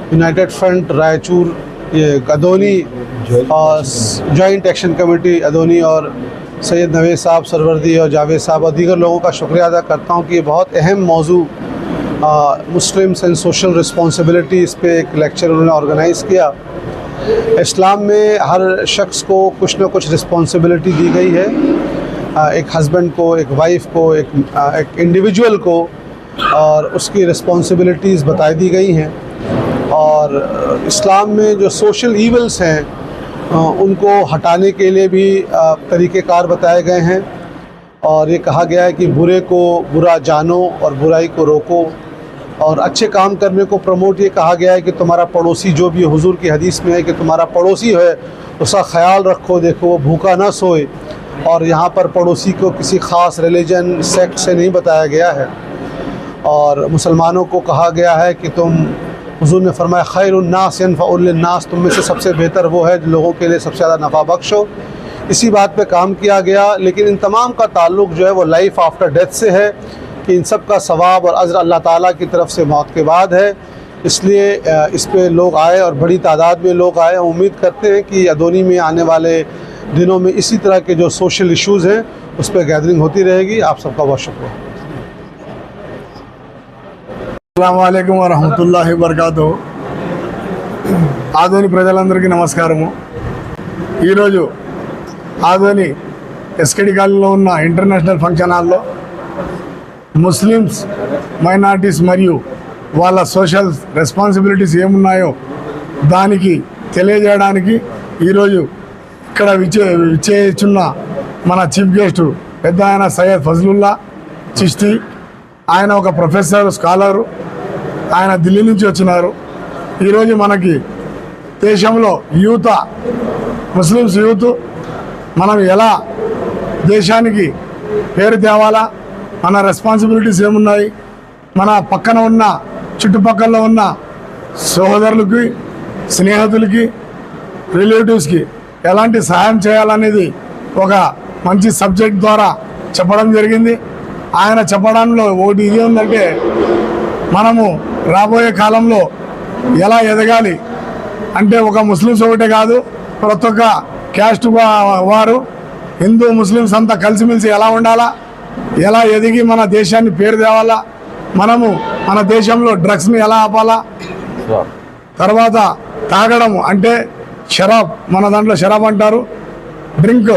United front Raichur, ये अदोनी और joint action committee अदोनी और सैयद नवेद साहब सरवर्दी और जावेद साहब और दीगर लोगों का शुक्रिया अदा करता हूँ कि ये बहुत अहम मौजू मुस्लिम्स एंड सोशल रिस्पॉन्सिबिलिटी, इस पर एक लेक्चर उन्होंने ऑर्गेनाइज़ किया। इस्लाम में हर शख्स को कुछ ना कुछ रिस्पॉन्सिबिलिटी दी गई है, एक हस्बैंड को, एक वाइफ को, एक इंडिविजुअल को, और उसकी रिस्पॉन्सिबिलिटीज़ बताई दी गई हैं। और इस्लाम में जो सोशल ईवल्स हैं उनको हटाने के लिए भी तरीक़ेकार बताए गए हैं। और ये कहा गया है कि बुरे को बुरा जानो और बुराई को रोको, और अच्छे काम करने को प्रमोट ये कहा गया है कि तुम्हारा पड़ोसी जो भी हुजूर की हदीस में है कि तुम्हारा पड़ोसी है उसका ख्याल रखो, देखो वो भूखा ना सोए। और यहाँ पर पड़ोसी को किसी ख़ास रिलीजन सेक्ट से नहीं बताया गया है। और मुसलमानों को कहा गया है कि तुम, हुजूर ने फरमाया खैरुन्नास यनफ़उल लिन्नास, तुम में से सबसे बेहतर वो है जो लोगों के लिए सबसे ज़्यादा नफ़ा बख्श हो। इसी बात पे काम किया गया। लेकिन इन तमाम का ताल्लुक़ जो है वो लाइफ आफ्टर डेथ से है कि इन सब का सवाब और अज़्र अल्लाह ताला की तरफ से मौत के बाद है। इसलिए इस पे लोग आए और बड़ी तादाद में लोग आए। उम्मीद करते हैं कि अदोनी में आने वाले दिनों में इसी तरह के जो सोशल इश्यूज़ हैं उस पर गैदरिंग होती रहेगी। आप सबका बहुत शुक्रिया। अस्सलामु अलैकुम वरहमतुल्लाहि वबरकातुहू। ఆదోని ప్రజలందరికీ నమస్కారము। ఈరోజు ఆదోని ఎస్కేడి కాలనీలో ఉన్న ఇంటర్నేషనల్ ఫంక్షన్ హాల్లో ముస్లిమ్స్, మైనారిటీస్ మరియు వాళ్ళ సోషల్ రెస్పాన్సిబిలిటీస్ ఏమున్నాయో దానికి తెలియజేయడానికి ఈరోజు ఇక్కడ విచ్చేస్తున్న మన చీఫ్ గెస్ట్ పెద్ద ఆయన సయ్యద్ ఫజ్లుల్లా చిష్తి. ఆయన ఒక ప్రొఫెసర్, స్కాలరు. ఆయన ఢిల్లీ నుంచి వచ్చినారు. ఈరోజు మనకి దేశంలో యూత్, ముస్లిమ్స్ యూత్ మనం ఎలా దేశానికి పేరు తేవాలా, మన రెస్పాన్సిబిలిటీస్ ఏమున్నాయి, మన పక్కన ఉన్న చుట్టుపక్కల ఉన్న సహోదరులకి, స్నేహితులకి, రిలేటివ్స్కి ఎలాంటి సహాయం చేయాలనేది ఒక మంచి సబ్జెక్ట్ ద్వారా చెప్పడం జరిగింది. ఆయన చెప్పడంలో ఒకటి ఇది ఉందంటే, మనము రాబోయే కాలంలో ఎలా ఎదగాలి అంటే ఒక ముస్లిమ్స్ ఒకటే కాదు, ప్రతి ఒక్క క్యాస్ట్ వారు, హిందూ ముస్లిమ్స్ అంతా కలిసిమెలిసి ఎలా ఉండాలా, ఎలా ఎదిగి మన దేశాన్ని పేరు తేవాలా, మనము మన దేశంలో డ్రగ్స్ని ఎలా ఆపాలా, తర్వాత తాగడం అంటే షరాబ్, మన దాంట్లో షరాబ్ అంటారు, డ్రింక్